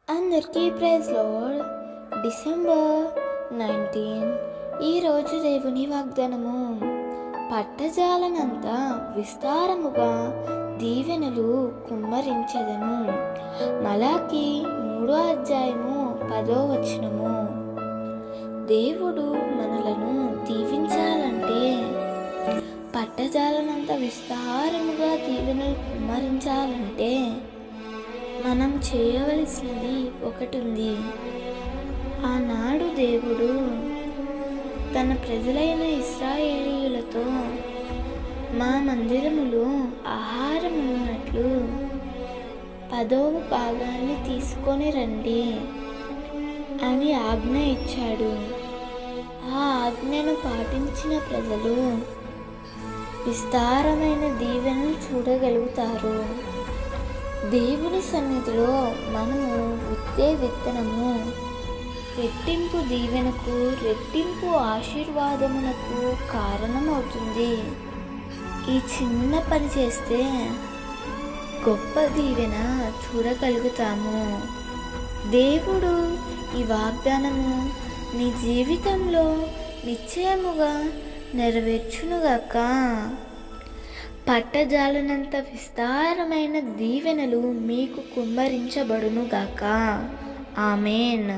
అందరికీ praise lord. December 19 ఈరోజు దేవుని వాగ్దానము. పట్టజాలనంత విస్తారముగా దీవెనలు కుమ్మరించెదను. మలాకి 3:10. దేవుడు మనలను దీవించాలంటే పట్టజాలనంత విస్తారముగా దీవెనలు కుమ్మరించాలంటే మనం చేయవలసినది ఒకటి ఉంది. ఆనాడు దేవుడు తన ప్రజలైన ఇశ్రాయేలీయులతో మా మందిరములో ఆహారం ఉన్నట్లు 10వ భాగాన్ని తీసుకొని రండి అని ఆజ్ఞ ఇచ్చాడు. ఆ ఆజ్ఞను పాటించిన ప్రజలు విస్తారమైన దీవెనలు చూడగలుగుతారు. దేవుని సన్నిధిలో మనము విత్తే విత్తనము రెట్టింపు దీవెనకు, రెట్టింపు ఆశీర్వాదమునకు కారణమవుతుంది. ఈ చిన్న పని చేస్తే గొప్ప దీవెన చూడగలుగుతాము. దేవుడు ఈ వాగ్దానము నీ జీవితంలో నిశ్చయముగా నెరవేర్చునుగాక. పట్టజాలనంత విస్తారమైన దీవెనలు మీకు కుమ్మరించబడునుగాక. ఆమేన్.